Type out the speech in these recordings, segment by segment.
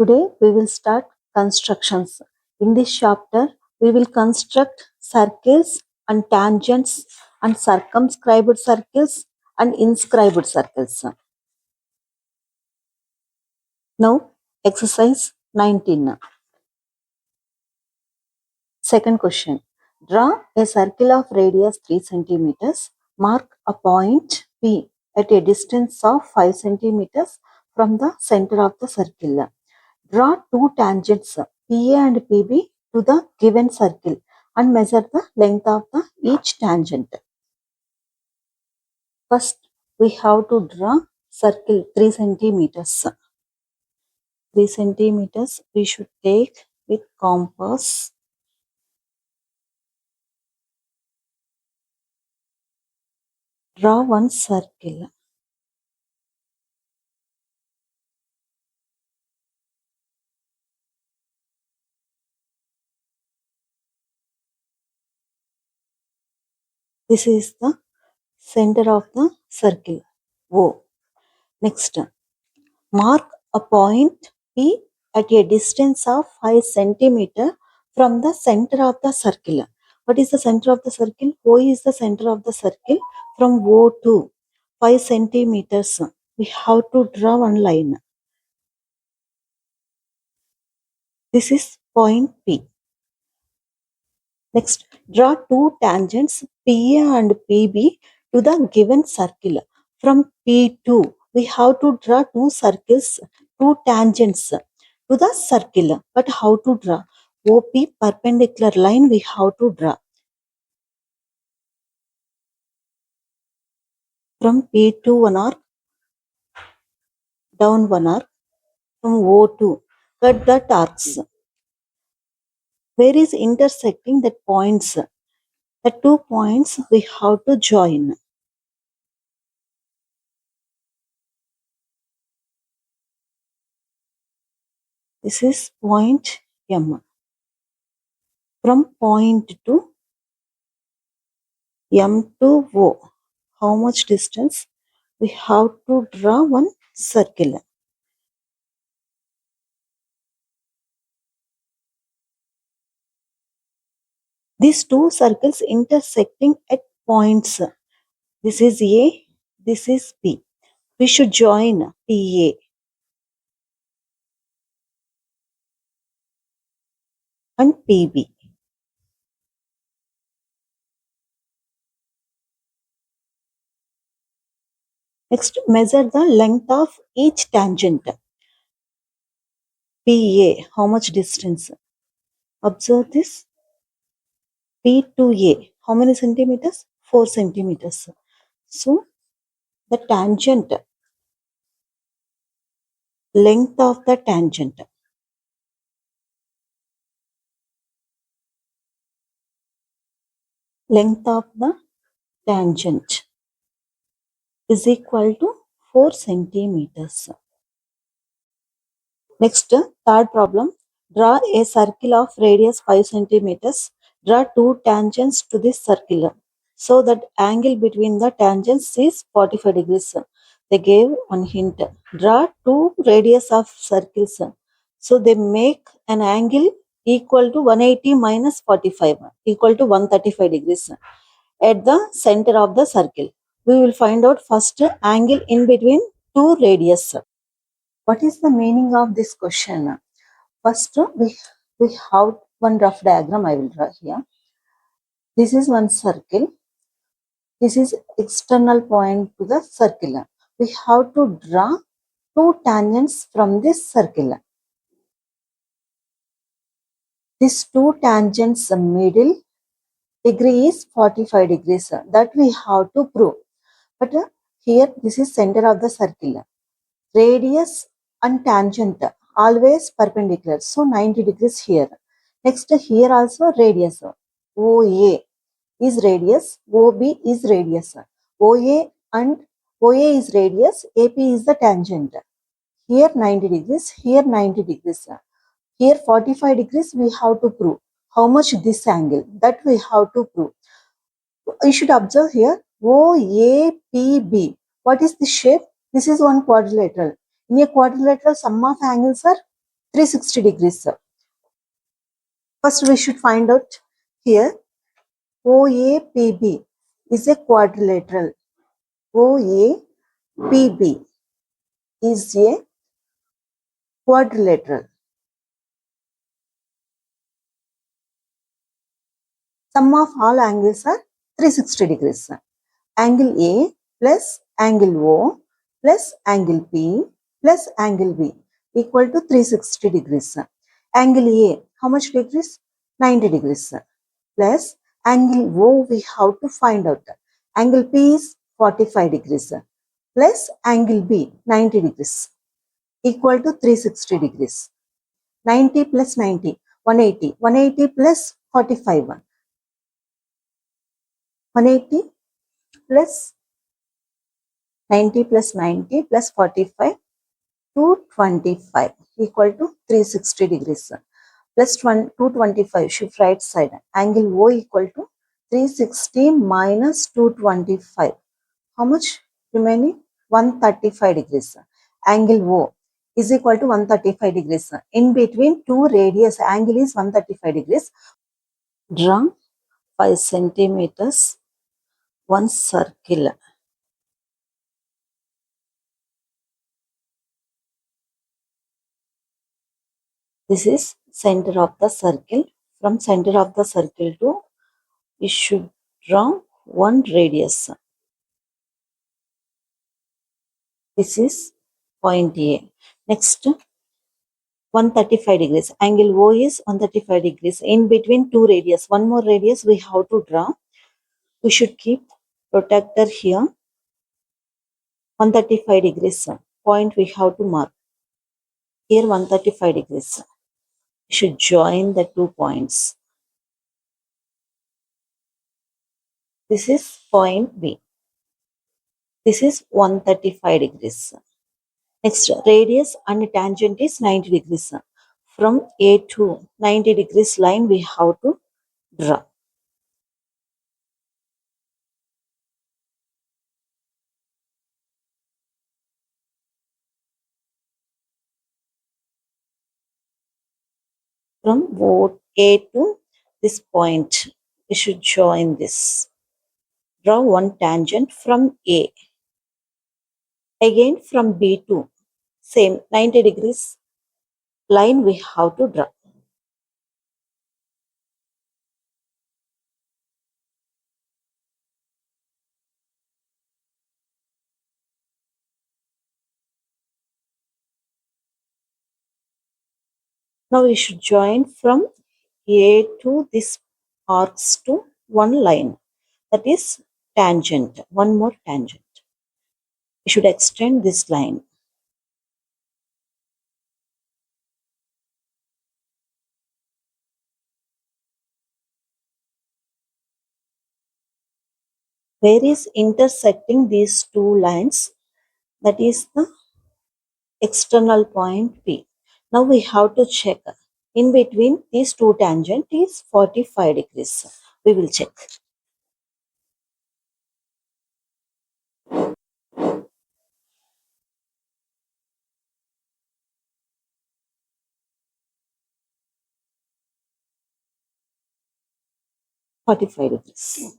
Today we will start constructions. In this chapter, we will construct circles and tangents and circumscribed circles and inscribed circles. Now, exercise 19. Second question. Draw a circle of radius 3 centimeters. Mark a point P at a distance of 5 centimeters from the center of the circle. Draw two tangents PA and PB to the given circle and measure the length of each tangent. First, we have to draw circle 3 centimeters. 3 centimeters we should take with compass. Draw one circle. This is the center of the circle O. Next, mark a point P at a distance of 5 centimeter from the center of the circle. What is the center of the circle? O is the center of the circle. From O to 5 centimeters, we have to draw one line. This is point P. Next, draw two tangents PA and PB to the given circle. From P2, we have to draw two circles, two tangents to the circle. But how to draw? OP perpendicular line we have to draw. From P2 one arc, down one arc, from O2, cut the arcs. Where is intersecting that points? The 2 points we have to join. This is point M. From point to M to O, how much distance? We have to draw one circle. These two circles intersecting at points. This is A, this is B. We should join PA and PB. Next, measure the length of each tangent. PA, how much distance? Observe this. P to A, how many centimeters? 4 centimeters. So, the tangent, length of the tangent. Length of the tangent is equal to 4 centimeters. Next, third problem. Draw a circle of radius 5 centimeters. Draw two tangents to this circle so that angle between the tangents is 45 degrees. They gave one hint. Draw two radius of circles. So they make an angle equal to 180 minus 45 equal to 135 degrees at the center of the circle. We will find out first angle in between two radius. What is the meaning of this question? First, we have one rough diagram I will draw here. This is one circle. This is external point to the circle. We have to draw two tangents from this circle. These two tangents middle degree is 45 degrees. That we have to prove. But here this is center of the circle. Radius and tangent always perpendicular. So 90 degrees here. Next here also radius. OA is radius, OB is radius. OA and OA is radius, AP is the tangent. Here 90 degrees, here 90 degrees. Here 45 degrees we have to prove. How much this angle? That we have to prove. You should observe here OAPB. What is the shape? This is one quadrilateral. In a quadrilateral, sum of angles are 360 degrees. First, we should find out here OAPB is a quadrilateral. OAPB is a quadrilateral. Sum of all angles are 360 degrees. Angle A plus angle O plus angle P plus angle B equal to 360 degrees. Angle A, how much degrees? 90 degrees. Plus angle O we have to find out. Angle P is 45 degrees. Plus angle B, 90 degrees equal to 360 degrees. 90 plus 90, 180. 180 plus 45. 180 plus 90 plus 90 plus 45, 225 equal to 360 degrees. Plus 225, shift right side. Angle O equal to 360 minus 225. How much remaining? 135 degrees. Angle O is equal to 135 degrees. In between two radius, angle is 135 degrees. Draw 5 centimeters, one circle. This is center of the circle. From center of the circle to, we should draw one radius. This is point A. Next, 135 degrees. Angle O is 135 degrees. In between two radius, one more radius we have to draw. We should keep protractor here. 135 degrees point we have to mark. Here 135 degrees. We should join the two points. This is point B. This is 135 degrees. Next, radius and tangent is 90 degrees. From A to 90 degrees line we have to draw. From A to this point, we should join this. Draw one tangent from A. Again from B to same 90 degrees line we have to draw. Now we should join from A to this arcs to one line. That is tangent, one more tangent. We should extend this line. Where is intersecting these two lines? That is the external point P. Now we have to check. In between these two tangent is 45 degrees. We will check. Forty-five degrees.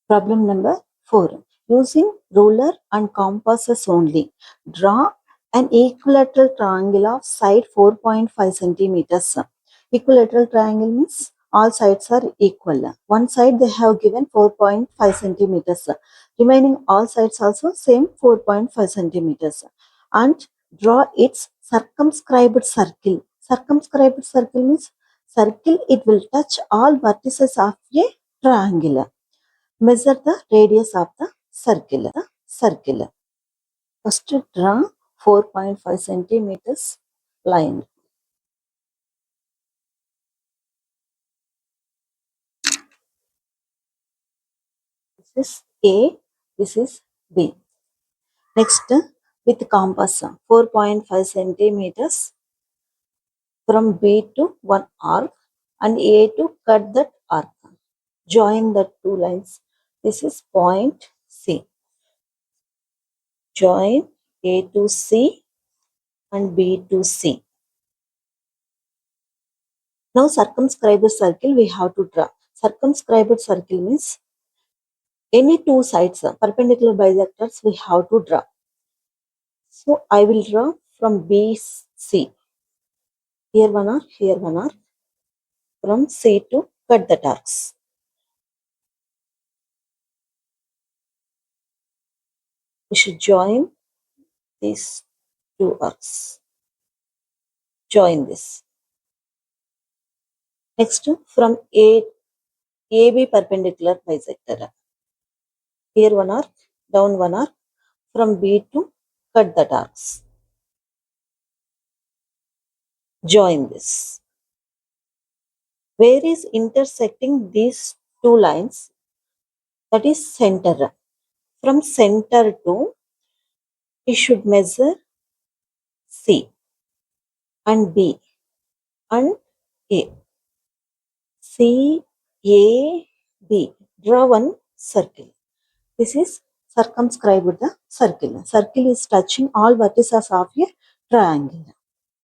Problem number 4. Using ruler and compasses only, draw an equilateral triangle of side 4.5 centimeters. Equilateral triangle means all sides are equal. One side they have given 4.5 centimeters. Remaining all sides also same 4.5 centimeters. And draw its circumscribed circle. Circumscribed circle means circle it will touch all vertices of a triangle. Measure the radius of the circle. First draw 4.5 centimeters line. This is A, this is B. Next, with compass 4.5 centimeters from B to one arc and A to cut that arc. Join the two lines. This is point C. Join A to C and B to C. Now circumscribed circle we have to draw. Circumscribed circle means any two sides, perpendicular bisectors we have to draw. So I will draw from BC. Here one arc, here one arc. From C to cut the arcs. We should join these two arcs. Join this. Next, from AB perpendicular bisector. Here one arc, down one arc. From B to cut the arcs. Join this. Where is intersecting these two lines? That is center. From center to, we should measure C and B and A. C, A, B. Draw one circle. This is circumscribed the circle. Circle is touching all vertices of a triangle.